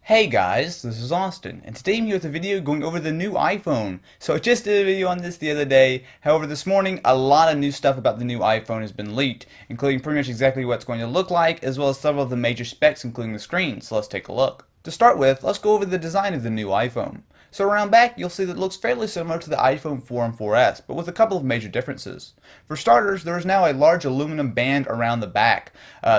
Hey guys, this is Austin, and today I'm here with a video going over the new iPhone. So I just did a video on this the other day, however this morning a lot of new stuff about the new iPhone has been leaked, including pretty much exactly what it's going to look like, as well as several of the major specs including the screen, so let's take a look. To start with, let's go over the design of the new iPhone. So around back, you'll see that it looks fairly similar to the iPhone 4 and 4S, but with a couple of major differences. For starters, there is now a large aluminum band around the back.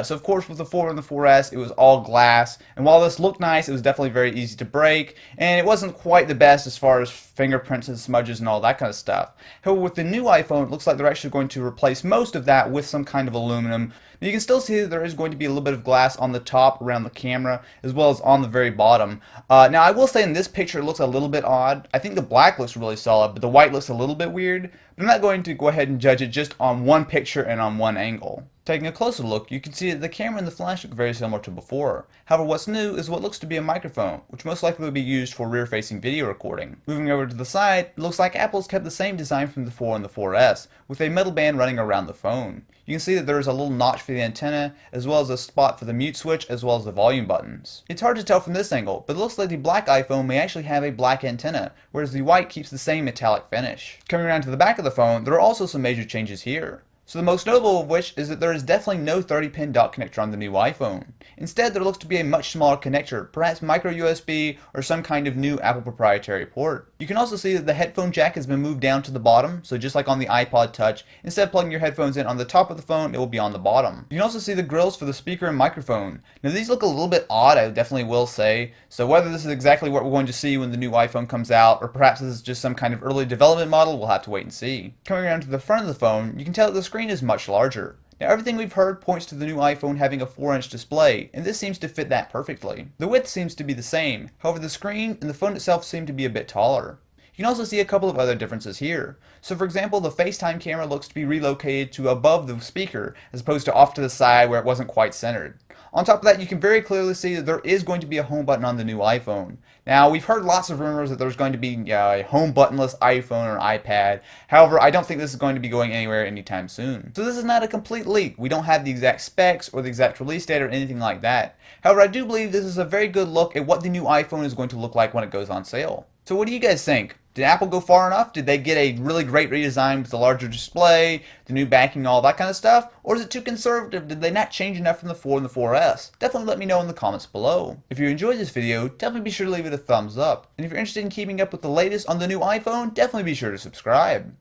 So of course with the 4 and the 4S, it was all glass, and while this looked nice, it was definitely very easy to break, and it wasn't quite the best as far as fingerprints and smudges and all that kind of stuff. However, with the new iPhone, it looks like they're actually going to replace most of that with some kind of aluminum. You can still see that there is going to be a little bit of glass on the top around the camera, as well as on the very bottom. Now, I will say in this picture it looks a little bit odd. I think the black looks really solid, but the white looks a little bit weird. But I'm not going to go ahead and judge it just on one picture and on one angle. Taking a closer look, you can see that the camera and the flash look very similar to before. However, what's new is what looks to be a microphone, which most likely will be used for rear-facing video recording. Moving over to the side, it looks like Apple's kept the same design from the 4 and the 4S, with a metal band running around the phone. You can see that there is a little notch for the antenna, as well as a spot for the mute switch, as well as the volume buttons. It's hard to tell from this angle, but it looks like the black iPhone may actually have a black antenna, whereas the white keeps the same metallic finish. Coming around to the back of the phone, there are also some major changes here. So the most notable of which is that there is definitely no 30-pin dock connector on the new iPhone. Instead, there looks to be a much smaller connector, perhaps micro USB or some kind of new Apple proprietary port. You can also see that the headphone jack has been moved down to the bottom, so just like on the iPod Touch, instead of plugging your headphones in on the top of the phone, it will be on the bottom. You can also see the grills for the speaker and microphone. Now these look a little bit odd, I definitely will say, so whether this is exactly what we're going to see when the new iPhone comes out, or perhaps this is just some kind of early development model, we'll have to wait and see. Coming around to the front of the phone, you can tell that the screen is much larger. Now everything we've heard points to the new iPhone having a 4-inch display, and this seems to fit that perfectly. The width seems to be the same, however the screen and the phone itself seem to be a bit taller. You can also see a couple of other differences here. So for example, the FaceTime camera looks to be relocated to above the speaker, as opposed to off to the side where it wasn't quite centered. On top of that, you can very clearly see that there is going to be a home button on the new iPhone. Now, we've heard lots of rumors that there's going to be a home buttonless iPhone or iPad. However, I don't think this is going to be going anywhere anytime soon. So this is not a complete leak. We don't have the exact specs or the exact release date or anything like that. However, I do believe this is a very good look at what the new iPhone is going to look like when it goes on sale. So what do you guys think? Did Apple go far enough? Did they get a really great redesign with the larger display, the new backing, all that kind of stuff? Or is it too conservative? Did they not change enough from the 4 and the 4S? Definitely let me know in the comments below. If you enjoyed this video, definitely be sure to leave it a thumbs up. And if you're interested in keeping up with the latest on the new iPhone, definitely be sure to subscribe.